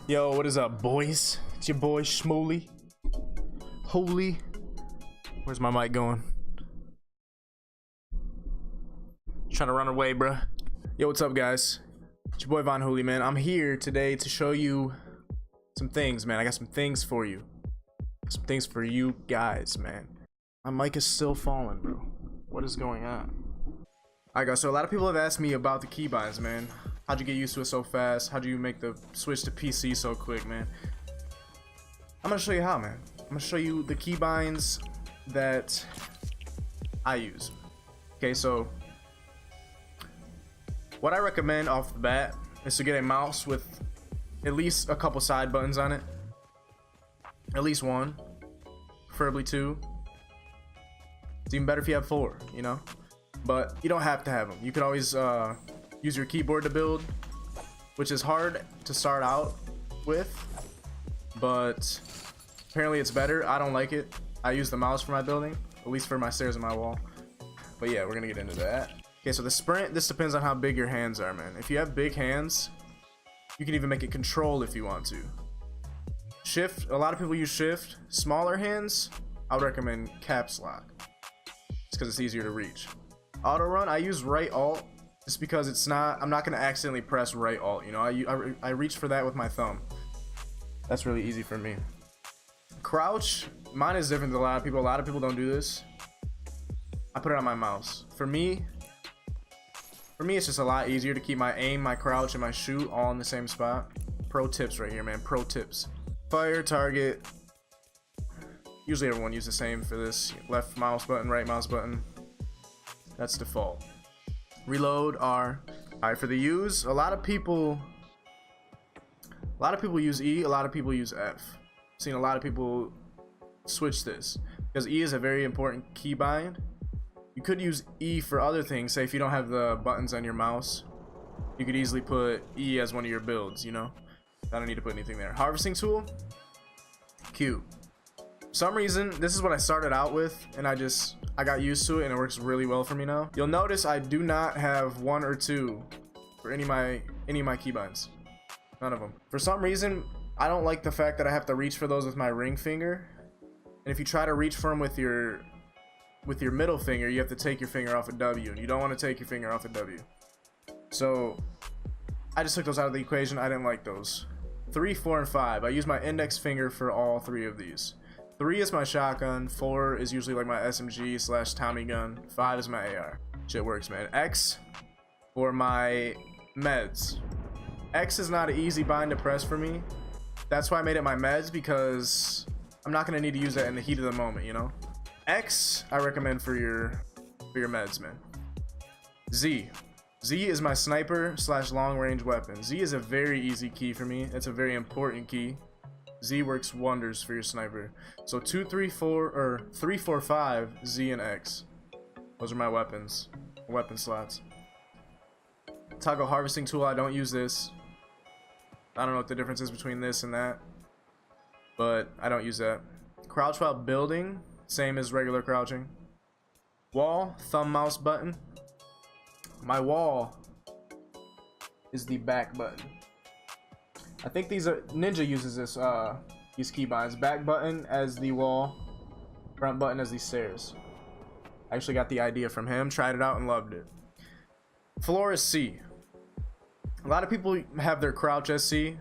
Yo, what is up, boys? It's your boy Schmooly. Holy. Where's my mic going? Trying to run away, bruh. Yo, what's up, guys? It's your boy Von Hooley, man. I'm here today to show you some things, man. I got some things for you. Some things for you guys, man. My mic is still falling, bro. What is going on? Alright, guys, so a lot of people have asked me about the keybinds, man. How'd you get used to it so fast? How'd you make the switch to PC so quick, man? I'm gonna show you how, man. I'm gonna show you the keybinds that I use. Okay, so what I recommend off the bat is to get a mouse with at least a couple side buttons on it. At least one, preferably two. It's even better if you have four, you know? But you don't have to have them. You could always use your keyboard to build, which is hard to start out with, but apparently it's better. I don't like it. I use the mouse for my building, at least for my stairs and my wall. But yeah, we're gonna get into that. Okay, so the sprint, this depends on how big your hands are, man. If you have big hands, you can even make it control if you want to. Shift, a lot of people use shift. Smaller hands, I would recommend caps lock. It's because it's easier to reach. Auto run, I use right alt just because it's not, I'm not gonna accidentally press right alt, you know. I reach for that with my thumb. That's really easy for me. Crouch, mine is different than a lot of people. A lot of people don't do this. I put it on my mouse. For me it's just a lot easier to keep my aim, my crouch, and my shoot all in the same spot. Pro tips right here, man. Pro tips. Fire, target. Usually everyone uses the same for this. Left mouse button, right mouse button. That's default. Reload, R. Alright, for the U's, a lot of people use E, a lot of people use F. I've seen a lot of people switch this because E is a very important keybind. You could use E for other things. Say if you don't have the buttons on your mouse, you could easily put E as one of your builds, you know. I don't need to put anything there. Harvesting tool, Q. For some reason, this is what I started out with, and I got used to it, and it works really well for me now. You'll notice I do not have one or two for any of my keybinds. None of them. For some reason, I don't like the fact that I have to reach for those with my ring finger. And if you try to reach for them with your middle finger, you have to take your finger off a W, and you don't want to take your finger off a W. So I just took those out of the equation. I didn't like those. 3, 4, and 5. I use my index finger for all three of these. 3 is my shotgun, 4 is usually like my SMG / Tommy gun, 5 is my AR. Shit works, man. X for my meds. X is not an easy bind to press for me. That's why I made it my meds, because I'm not gonna need to use that in the heat of the moment, you know. X I recommend for your meds, man. Z is my sniper / long range weapon. Z is a very easy key for me. It's a very important key. Z works wonders for your sniper. So 2, 3, 4, or 3, 4, 5, Z and X. Those are my weapon slots. Toggle harvesting tool, I don't use this. I don't know what the difference is between this and that, but I don't use that. Crouch while building, same as regular crouching. Wall, thumb mouse button. My wall is the back button. I think Ninja uses this these keybinds. Back button as the wall, front button as the stairs. I actually got the idea from him, tried it out and loved it. Floor is C. A lot of people have their crouch as C,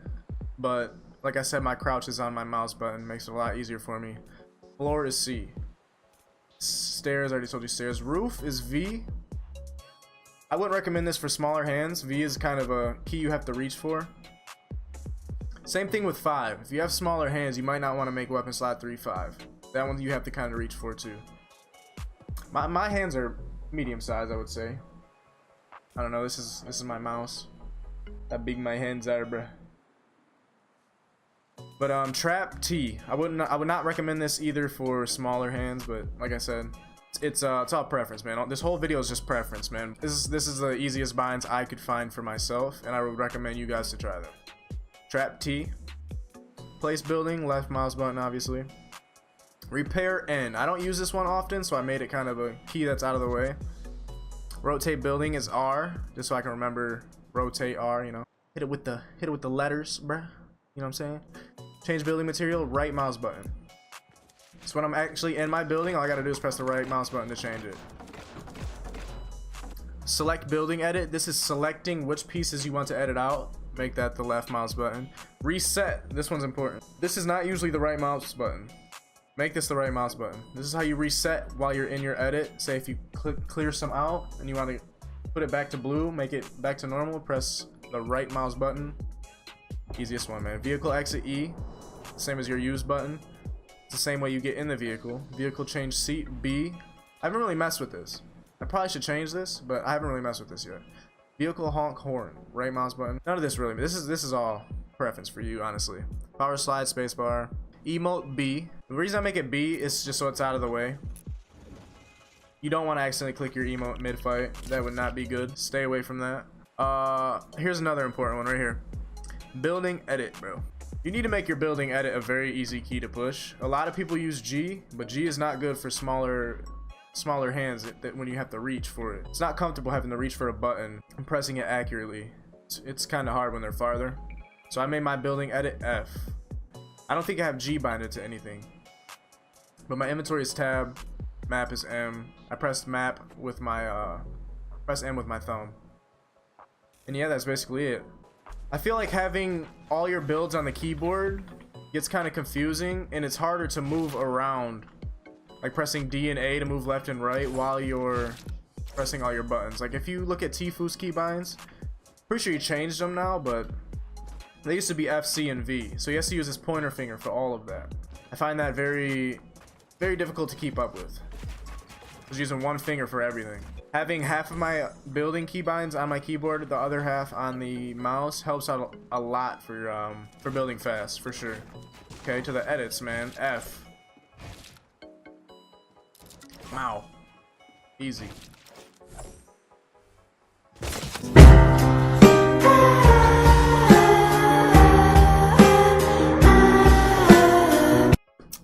but like I said, my crouch is on my mouse button, makes it a lot easier for me. Floor is C. Stairs, I already told you stairs. Roof is V. I wouldn't recommend this for smaller hands. V is kind of a key you have to reach for. Same thing with 5. If you have smaller hands, you might not want to make weapon slot 3, 5. That one you have to kind of reach for too. My hands are medium size, I would say. I don't know. This is my mouse. How big my hands are, bruh. But trap T. I would not recommend this either for smaller hands. But like I said, it's all preference, man. This whole video is just preference, man. This is the easiest binds I could find for myself, and I would recommend you guys to try them. Trap T. Place building, left mouse button, obviously. Repair N. I don't use this one often, so I made it kind of a key that's out of the way. Rotate building is R, just so I can remember rotate R, you know. Hit it with the letters, bruh. You know what I'm saying? Change building material, right mouse button. So when I'm actually in my building, all I gotta do is press the right mouse button to change it. Select building edit. This is selecting which pieces you want to edit out. Make that the left mouse button. Reset. This one's important. This is not usually the right mouse button. Make this the right mouse button. This is how you reset while you're in your edit. Say if you clear some out and you want to put it back to blue, make it back to normal, press the right mouse button. Easiest one, man. Vehicle exit E. Same as your use button. It's the same way you get in the vehicle. Vehicle change seat B. I haven't really messed with this. I probably should change this, but I haven't really messed with this yet. Vehicle honk horn, right mouse button. None of this really. This is all preference for you, honestly. Power slide, space bar. Emote B. The reason I make it B is just so it's out of the way. You don't want to accidentally click your emote mid-fight. That would not be good. Stay away from that. Here's another important one right here. Building edit, bro. You need to make your building edit a very easy key to push. A lot of people use G, but G is not good for smaller hands that when you have to reach for it. It's not comfortable having to reach for a button and pressing it accurately. It's kind of hard when they're farther. So I made my building edit F. I don't think I have G binded to anything, but my inventory is tab, map is M. I pressed map with my press M with my thumb, and yeah, that's basically it. I feel like having all your builds on the keyboard gets kind of confusing, and it's harder to move around, like pressing D and A to move left and right while you're pressing all your buttons. Like if you look at Tfu's keybinds, pretty sure he changed them now, but they used to be F, C, and V, so he has to use his pointer finger for all of that. I find that very, very difficult to keep up with. Just using one finger for everything. Having half of my building keybinds on my keyboard, the other half on the mouse, helps out a lot for building fast, for sure. Okay, to the edits, man. F. Wow. Easy.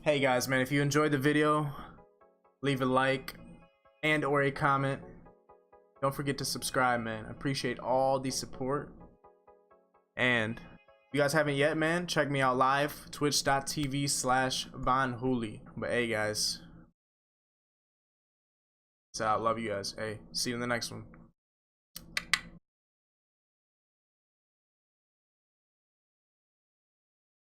Hey guys, man, if you enjoyed the video, leave a like and or a comment. Don't forget to subscribe, man. I appreciate all the support. And if you guys haven't yet, man, check me out live, twitch.tv/VonHooley. But hey guys, peace out. Love you guys. Hey, see you in the next one.